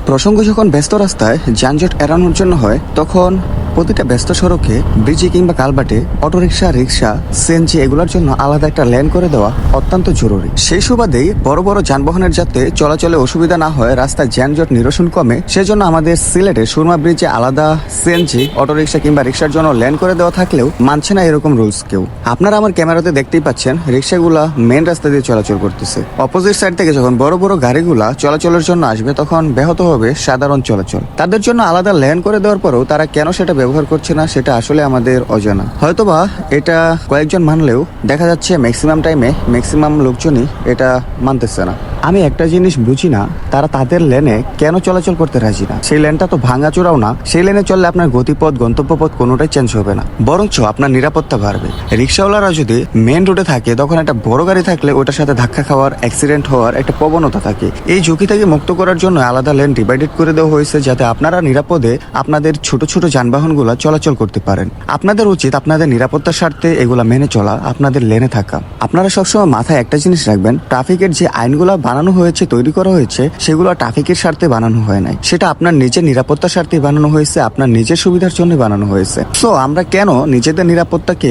প্রসঙ্গ যখন ব্যস্ত রাস্তায় যানজট এড়ানোর জন্য হয় তখন প্রতিটা ব্যস্ত সড়কে ব্রিজে কিংবা কালভার্টে অটোরিকশা, রিক্সা, সিএনজি এগুলোর জন্য আলাদা একটা লেন করে দেওয়া অত্যন্ত জরুরি। সেই সুবাদেই বড় বড় যানবাহনের যাতে চলাচলে অসুবিধা না হয়, রাস্তায় যানজট নিরসন কমে, সেজন্য আমাদের সিলেটে সুরমা ব্রিজে আলাদা সিএনজি, অটোরিকশা কিংবা রিক্সার জন্য লেন করে দেওয়া থাকলেও মানছে না এরকম রুলস কেউ। আপনারা আমার ক্যামেরাতে দেখতেই পাচ্ছেন রিক্সাগুলা মেন রাস্তা দিয়ে চলাচল করতেছে। অপোজিট সাইড থেকে যখন বড় বড় গাড়িগুলা চলাচলের জন্য আসবে তখন ব্যাহত হবে সাধারণ চলাচল। তাদের জন্য আলাদা লেন করে দেওয়ার পরেও তারা কেন সেটা ব্যবহার করছে না সেটা আসলে আমাদের অজানা। হয়তোবা এটা কয়েকজন মানলেও দেখা যাচ্ছে ম্যাক্সিমাম টাইমে ম্যাক্সিমাম লোকজনই এটা মানতেছে না। আমি একটা জিনিস বুঝি না, তারা তাদের লেনে কেন চলাচল করতে রাজি না। সেই লেনটা তো ভাঙাচোরাও না, সেই লেনে চললে আপনার গতিপথ, গন্তব্যপথ কোনোটাই চেঞ্জ হবে না, বরঞ্চ আপনার নিরাপত্তা বাড়বে। রিক্সাওয়ালারা যদি মেন রোডে থাকে তখন একটা বড় গাড়ি থাকলে ওটার সাথে ধাক্কা খাওয়ার, অ্যাক্সিডেন্ট হওয়ার একটা প্রবণতা থাকে। এই ঝুঁকি থেকে মুক্ত করার জন্য আলাদা লেন ডিভাইডেড করে দেওয়া হয়েছে যাতে আপনারা নিরাপদে আপনাদের ছোট ছোট যানবাহনগুলো চলাচল করতে পারেন। আপনাদের উচিত আপনাদের নিরাপত্তার স্বার্থে এগুলা মেনে চলা, আপনাদের লেনে থাকা। আপনারা সবসময় মাথায় একটা জিনিস রাখবেন, ট্রাফিকের যে আইনগুলো বানানো হয়েছে, তৈরি করা হয়েছে, সেগুলো ট্রাফিকের স্বার্থে বানানো হয় নাই। সেটা আপনার নিজের নিরাপত্তার স্বার্থে বানানো হয়েছে, আপনার নিজের সুবিধার জন্য বানানো হয়েছে। সো আমরা কেন নিজেদের নিরাপত্তাকে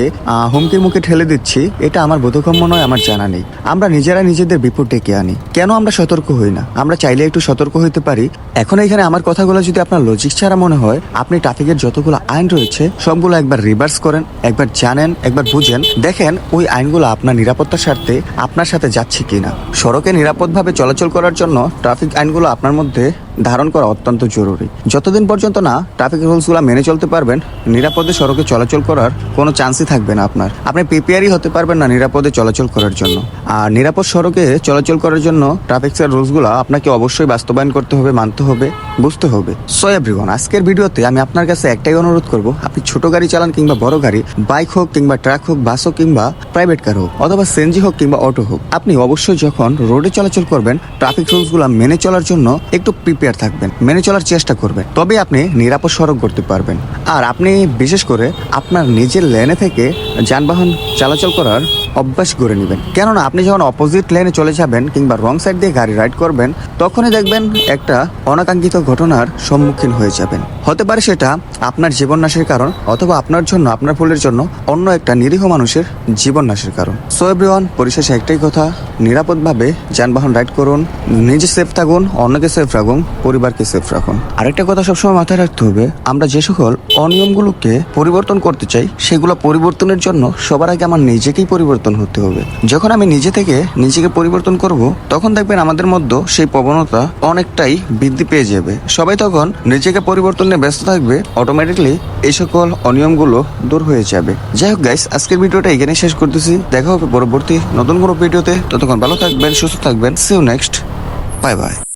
হুমকির মুখে ঠেলে দিচ্ছি এটা আমার বোধগম্য নয়, আমার জানা নেই। আমরা নিজেরা নিজেদের বিপদ ডেকে আনি। কেন আমরা সতর্ক হই না? আমরা চাইলে একটু সতর্ক হইতে পারি। এখন এখানে আমার কথাগুলো যদি আপনার লজিক ছাড়া মনে হয়, আপনি ট্রাফিকের যতগুলো আইন রয়েছে সবগুলো একবার রিভার্স করেন, একবার জানেন, একবার বুঝেন, দেখেন ওই আইনগুলো আপনার নিরাপত্তার স্বার্থে আপনার সাথে যাচ্ছে কিনা। সড়কে নিরাপদভাবে চলাচল করার জন্য ট্রাফিক আইনগুলো আপনার মধ্যে ধারণ করা অত্যন্ত জরুরি। যতদিন পর্যন্ত না ট্রাফিক রুলসগুলো মেনে চলতে পারবেন, নিরাপদে সড়কে চলাচল করার কোনো চান্সই থাকবে না আপনার। আপনি প্রিপেয়ারই হতে পারবেন না নিরাপদে চলাচল করার জন্য। আর নিরাপদ সড়কে চলাচল করার জন্য ট্রাফিকের রুলসগুলো আপনাকে অবশ্যই বাস্তবায়ন করতে হবে, মানতে হবে, বুঝতে হবে। সো এভরিওয়ান, আজকের ভিডিওতে আমি আপনার কাছে একটাই অনুরোধ করব, আপনি ছোট গাড়ি চালান কিংবা বড় গাড়ি, বাইক হোক কিংবা ট্রাক হোক, বাস হোক কিংবা প্রাইভেট কার হোক, অথবা সিএনজি হোক কিংবা অটো হোক, আপনি অবশ্যই যখন রোডে চলাচল করবেন ট্রাফিক রুলসগুলো মেনে চলার জন্য একটু প্রিপেয়ার থাকবেন, মেনে চলার চেষ্টা করবেন, তবে আপনি নিরাপদ সড়ক করতে পারবেন। আর আপনি বিশেষ করে আপনার নিজের লেনে থেকে যানবাহন চলাচল করার অভ্যাস করে নেবেন। কেননা আপনি যখন অপোজিট লেনে চলে যাবেন কিংবা রং সাইড দিয়ে গাড়ি রাইড করবেন, তখনই দেখবেন একটা অনাকাঙ্ক্ষিত ঘটনার সম্মুখীন হয়ে যাবেন। হতে পারে সেটা আপনার জীবন নাশের কারণ, অথবা আপনার জন্য, আপনার ভুলের জন্য অন্য একটা নিরীহ মানুষের জীবন নাশের কারণ। সো এভরিওয়ান, পরিশেষে একটাই কথা, নিরাপদভাবে যানবাহন রাইড করুন, নিজে সেফ থাকুন, অন্যকে সেফ রাখুন, পরিবারকে সেফ রাখুন। আরেকটা কথা সবসময় মাথায় রাখতে হবে, আমরা যে সকল অনিয়মগুলোকে পরিবর্তন করতে চাই সেগুলো পরিবর্তনের জন্য সবার আগে আমার নিজেকেই পরিবর্তন হতে হবে। যখন আমি নিজে থেকে নিজেকে পরিবর্তন করব, তখন দেখবেন আমাদের মধ্যে সেই প্রবণতা অনেকটাই বৃদ্ধি পেয়ে যাবে। সবাই তখন নিজেকে পরিবর্তন নিয়ে ব্যস্ত থাকবে, অটোমেটিকলি এই সকল অনিয়মগুলো দূর হয়ে যাবে। যাই হোক গাইস, আজকের ভিডিওটা এখানে শেষ করতেছি। দেখা হবে পরবর্তী নতুন কোনো ভিডিওতে। ততক্ষণ ভালো থাকবেন, সুস্থ থাকবেন। See you next, bye by.